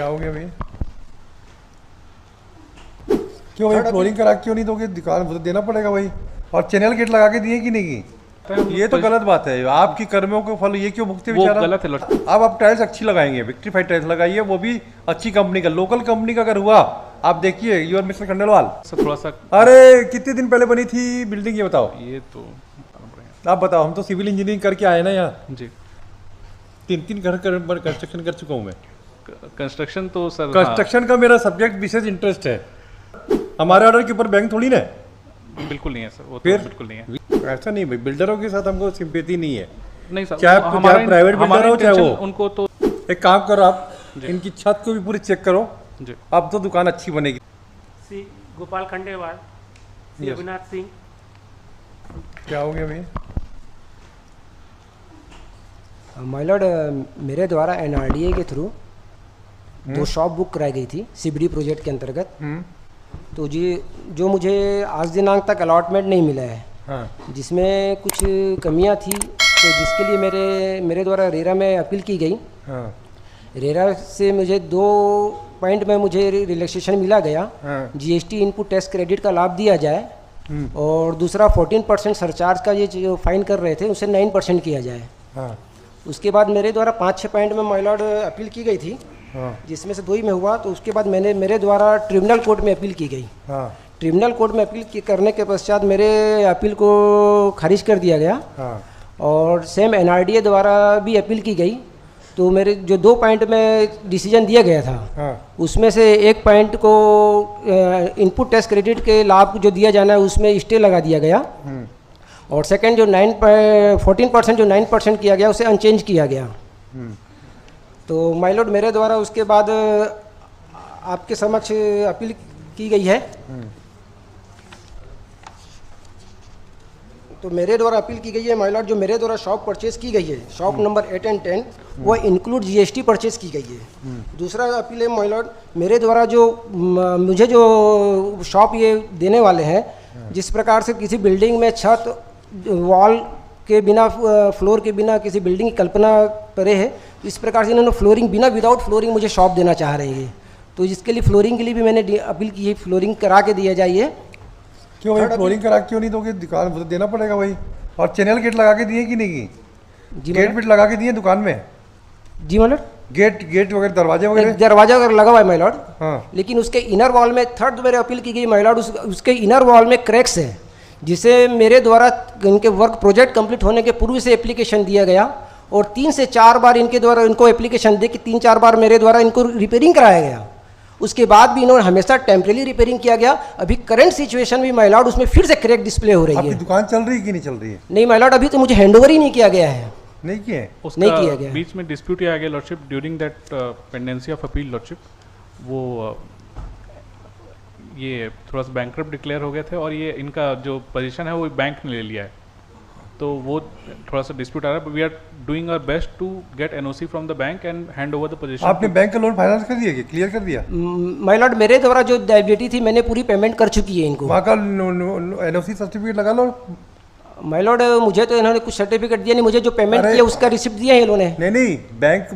क्या हो गया भाई? क्यों भाई फ्लोरिंग करा क्यों नहीं दोगे? दुकान तो देना पड़ेगा भाई। और चैनल गेट लगा के दिए कि नहीं की? ये तो गलत बात है। आपकी कर्मों को फल ये क्यों भुगते बेचारा? गलत है। अब आप टाइल्स अच्छी लगाएंगे, विक्ट्रीफाइड टाइल्स लगाइए, वो भी अच्छी कंपनी का, लोकल कंपनी का अगर हुआ। आप देखिए यूर मिस्टर खंडेलवाल सर थोड़ा सा अरे कितने दिन पहले बनी थी बिल्डिंग, ये बताओ। ये तो आप बताओ, हम तो सिविल इंजीनियरिंग करके आए ना यहाँ। जी 3 घर कंस्ट्रक्शन कर चुका हूँ मैं। कंस्ट्रक्शन तो सर कंस्ट्रक्शन का मेरा सब्जेक्ट विशेष इंटरेस्ट है। हमारे ऑर्डर के ऊपर बैंक थोड़ी ना है। बिल्कुल नहीं है सर, वो फिर तो बिल्कुल नहीं है। ऐसा नहीं भाई, बिल्डरों के साथ हमको सिंपैथी नहीं है। नहीं सर, चाहे प्राइवेट बिल्डर हो चाहे वो। उनको तो एक काम करो आप, इनकी छत को भी पूरी चेक करो। जी अब तो दुकान अच्छी बनेगी। सी गोपाल खंडेवाल, सी अविनाश सिंह। क्या हो गया भैया? माय लॉर्ड, मेरे द्वारा एनआरडीए के थ्रू 2 शॉप बुक कराई गई थी सिबरी प्रोजेक्ट के अंतर्गत। तो जी जो मुझे आज दिनांक तक अलॉटमेंट नहीं मिला है, हाँ। जिसमें कुछ कमियां थी, तो जिसके लिए मेरे द्वारा रेरा में अपील की गई। हाँ। रेरा से मुझे 2 पॉइंट में मुझे रिलैक्सेशन मिला गया। हाँ। जीएसटी इनपुट टैक्स क्रेडिट का लाभ दिया जाए, और दूसरा 14% सरचार्ज का ये जो फाइन कर रहे थे उसे 9% किया जाए। हाँ। उसके बाद मेरे द्वारा 5-6 पॉइंट में माय लॉर्ड अपील की गई थी, हाँ। जिसमें से 2 ही में हुआ। तो उसके बाद मेरे द्वारा ट्रिब्यूनल कोर्ट में अपील की गई। हाँ। ट्रिब्यूनल कोर्ट में अपील करने के पश्चात मेरे अपील को खारिज कर दिया गया। हाँ। और सेम एनआरडीए द्वारा भी अपील की गई। तो मेरे जो 2 पॉइंट में डिसीजन दिया गया था, हाँ। उसमें से 1 पॉइंट को इनपुट टैक्स क्रेडिट के लाभ जो दिया जाना है उसमें स्टे लगा दिया गया। और सेकंड जो 14% जो 9% किया गया उसे अनचेंज किया गया। तो माय लॉर्ड, मेरे द्वारा उसके बाद आपके समक्ष अपील की गई है। तो मेरे द्वारा अपील की गई है माय लॉर्ड, जो मेरे द्वारा शॉप परचेज की गई है, शॉप नंबर 8 और 10, वो इंक्लूड जीएसटी परचेज की गई है। दूसरा अपील है माय लॉर्ड, मेरे द्वारा जो मुझे जो शॉप ये देने वाले हैं, जिस प्रकार से किसी बिल्डिंग में छत वॉल के बिना, फ्लोर के बिना किसी बिल्डिंग की कल्पना करे है, इस प्रकार से इन्होंने फ्लोरिंग बिना विदाउट फ्लोरिंग मुझे शॉप देना चाह रही है। तो इसके लिए फ्लोरिंग के लिए भी मैंने अपील की है, फ्लोरिंग करा के दिया जाइए। क्यों भाई फ्लोरिंग करा क्यों नहीं दोगे? दुकान तो देना पड़ेगा भाई। और चैनल गेट लगा के दिए कि नहीं की? जी गेट वेट लगा के दिए दुकान में? जी माय लॉर्ड, गेट वगैरह, दरवाजे वगैरह? दरवाजा अगर लगा हुआ है माय लॉर्ड, हाँ। लेकिन उसके इनर वॉल में, थर्ड मेरे अपील की गई माय लॉर्ड, उसके इनर वॉल में क्रैक्स है, जिसे मेरे द्वारा इनके वर्क प्रोजेक्ट कंप्लीट होने के पूर्व से एप्लीकेशन दिया गया। और 3 से 4 बार इनके द्वारा इनको एप्लीकेशन दे कि 3-4 बार मेरे द्वारा इनको रिपेयरिंग कराया गया। उसके बाद भी इन्होंने हमेशा टेम्परेरी रिपेयरिंग किया गया। अभी करंट सिचुएशन भी माय लॉर्ड उसमें फिर से क्रैक डिस्प्ले हो रही आपकी है। दुकान चल रही है कि नहीं चल रही है? नहीं माय लॉर्ड, अभी तो मुझे हैंडओवर ही नहीं किया गया है। नहीं किए? नहीं किया गया। बीच में डिस्प्यूट आ गया lordship during that pendency of appeal lordship. वो ये थोड़ा सा बैंकरप्ट डिक्लेयर हो गए थे, और ये इनका जो पोजीशन है वो बैंक ने ले लिया है, तो वो थोड़ा सा डिस्प्यूट आ रहा है। We are doing our best to get NOC from the bank and hand over the position. आपने बैंक का लोन फाइनेंस कर दिया, क्लियर कर दिया? माय लॉर्ड, मेरे द्वारा जो लायबिलिटी थी मैंने पूरी पेमेंट कर चुकी है इनको। वहाँ का एनओसी सर्टिफिकेट लगा लो। माय लॉर्ड, मुझे तो इन्होंने कुछ सर्टिफिकेट दिया नहीं, मुझे जो पेमेंट अरे, किया उसका रिसिप्ट दिया है इन्होंने। नहीं,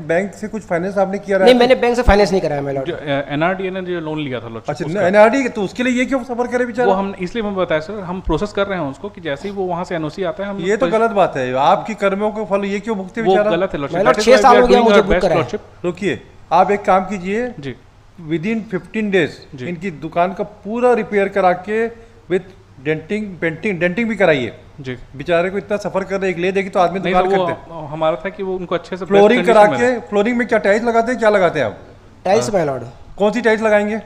बैंक से कुछ फाइनेंस आपने किया? नहीं, मैंने बैंक से फाइनेंस नहीं कराया माय लॉर्ड। एनआरडीए ने जो लोन लिया था लॉर्डशिप, अच्छा एनआरडी, तो उसके लिए ये क्यों सफर करे बेचारा? वो हम इसलिए मैं बताया सर, हम प्रोसेस कर रहे हैं उसको कि जैसे ही वो वहाँ से एनओसी आता है हम। ये तो गलत बात है। आपकी कर्मों को फल ये क्यों भुगते वो बेचारा? गलत है माय लॉर्ड, लॉर्डशिप। 6 साल हो गया मुझे बुक कराया। रुकिए, आप एक काम कीजिए, जी विदिन 15 डेज जी। इनकी दुकान का पूरा रिपेयर करा के विद डेंटिंग भी कराइए। जी बेचारे को इतना सफर कर रहे, एक ले देगी तो आदमी नहीं, दुकान तो करते। वो हमारा था कि वो उनको अच्छे से फ्लोरिंग करा के, फ्लोरिंग में क्या टाइल्स लगाते हैं, क्या लगाते हैं आप? Tiles my Lord. कौन सी टाइल्स लगाएंगे?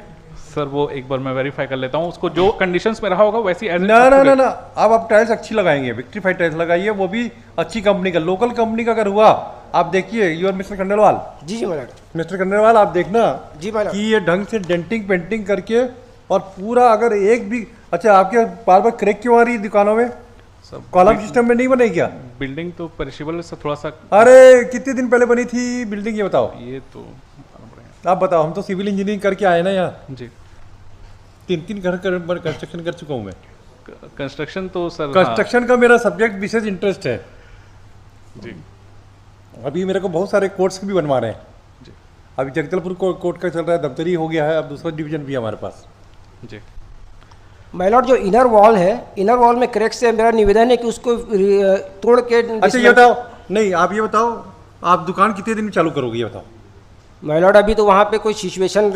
सर वो एक बार मैं वेरीफाई कर लेता हूँ उसको, जो कंडीशंस में रहा होगा वैसी ना, अब आप टाइल्स अच्छी लगाएंगे, विक्ट्रीफाइड टाइल्स लगाइए, वो भी अच्छी कंपनी का, लोकल कंपनी का अगर हुआ। आप देखिए यूर मिस्टर खंडेलवाल। जी माय लॉर्ड। मिस्टर खंडेलवाल, आप देखना जी माय लॉर्ड। कि ये ढंग से डेंटिंग पेंटिंग करके, और पूरा अगर एक भी, अच्छा आपके बार बार क्रैक क्यों आ रही है दुकानों में? कॉलम सिस्टम में नहीं बने क्या? बिल्डिंग तो पेरिशेबल से थोड़ा सा। अरे कितने दिन पहले बनी थी बिल्डिंग, ये बताओ। ये तो आप बताओ, हम तो सिविल इंजीनियरिंग करके आए ना यहाँ। जी 3 घर कंस्ट्रक्शन कर चुका हूँ मैं। कंस्ट्रक्शन तो सर कंस्ट्रक्शन का मेरा सब्जेक्ट विशेष इंटरेस्ट है जी। अभी मेरे को बहुत सारे कोर्स भी बनवा रहे हैं। जी अभी जगदलपुर कोर्ट का चल रहा है, दफ्तरी हो गया है, अब दूसरा डिवीजन भी है हमारे पास। जी माय लॉर्ड जो इनर वॉल है, इनर वॉल में क्रैक्स है, मेरा निवेदन है कि उसको तोड़ के अच्छा ये बताओ, नहीं आप ये बताओ, आप दुकान कितने दिन में चालू करोगे ये बताओ। माय लॉर्ड अभी तो वहाँ पे कोई सिचुएशन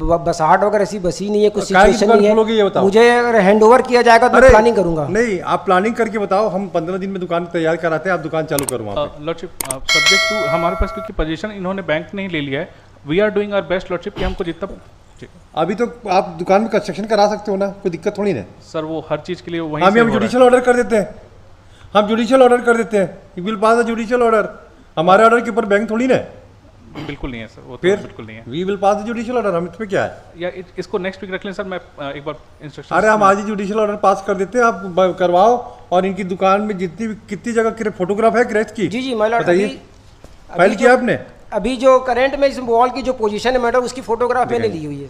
बसाहट वगैरह ऐसी बसी नहीं है, कुछ काहे की सिचुएशन दुकान नहीं खोलोगे ये है। बताओ। मुझे अगर हैंड ओवर किया जाएगा तो मैं प्लानिंग करूंगा। नहीं आप प्लानिंग करके बताओ, हम 15 दिन में दुकान तैयार कराते हैं, आप दुकान चालू करो वहाँ पे। लॉर्डशिप सब्जेक्ट टू हमारे पास क्योंकि पोजीशन इन्होंने बैंक नहीं ले लिया है, we are doing our best lordship कि हमको जितना जी अभी तो आप दुकान में कंस्ट्रक्शन करा सकते हो ना, कोई दिक्कत थोड़ी ना। सर वो हर चीज़ के लिए वहीं हम से हो रहा है। जुडिशियल ऑर्डर कर देते हैं, हम जुडिशियल ऑर्डर कर देते हैं, you will pass the judicial order. हमारे ऑर्डर के ऊपर बैंक थोड़ी ना, बिल्कुल नहीं है सर, वो तो फिर बिल्कुल नहीं है। We will pass the judicial order, हम इसमें क्या है। या इसको नेक्स्ट वीक रख लें सर, मैं एक बार इंस्ट्रक्शन। अरे हम आज ही जुडिशियल ऑर्डर पास कर देते हैं, आप करवाओ। और इनकी दुकान में जितनी कितनी जगह फोटोग्राफ है क्रैच की, जी जी माय लॉर्ड, बताइए, अभी फाइल किया आपने? अभी जो करंट में इस वॉल की जो पोजीशन है मैडम, उसकी फोटोग्राफ मैंने ली हुई है।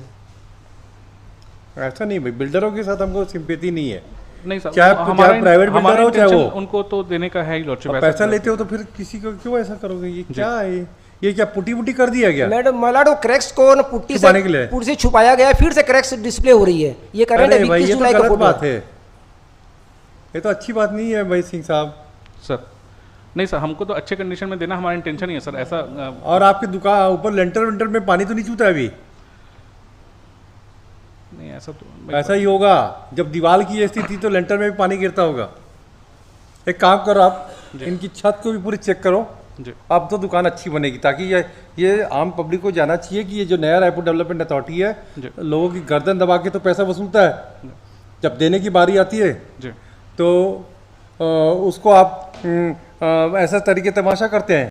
ऐसा नहीं भाई, बिल्डरों के साथ हमको सिंपैथी नहीं है। नहीं सर, चाहे हमारा प्राइवेट बिल्डर हमारा हो चाहे intention वो, उनको तो देने का है ही लॉर्डशिप। अब पैसा लेते हो तो फिर किसी को क्यों ऐसा करोगे? ये क्या है, ये क्या पुटी पुटी कर दिया गया? मैडम माय लॉर्ड, वो क्रैक्स को न पुट्टी छुपाने के लिए। से पुट्टी से छुपाया गया है, फिर से क्रैक्स डिस्प्ले हो रही है। ये करंट अरे अभी भाई 21 ये तो जुलाई का गलत फोटो बात है, ये तो अच्छी बात नहीं है भाई सिंह साहब। सर नहीं सर, हमको तो अच्छे कंडीशन में देना हमारा इंटेंशन ही है सर, ऐसा और आपकी दुकान ऊपर लेंटर वेंटर में पानी तो नहीं छूता अभी? नहीं ऐसा तो ऐसा ही होगा, जब दीवार की स्थिति थी तो लेंटर में भी पानी गिरता होगा। एक काम करो आप, इनकी छत को भी पूरी चेक करो। जी अब तो दुकान अच्छी बनेगी, ताकि ये आम पब्लिक को जाना चाहिए कि ये जो नया रायपुर डेवलपमेंट अथॉरिटी है, जी। लोगों की गर्दन दबा के तो पैसा वसूलता है, जब देने की बारी आती है जी तो उसको आप ऐसा तरीके तमाशा करते हैं।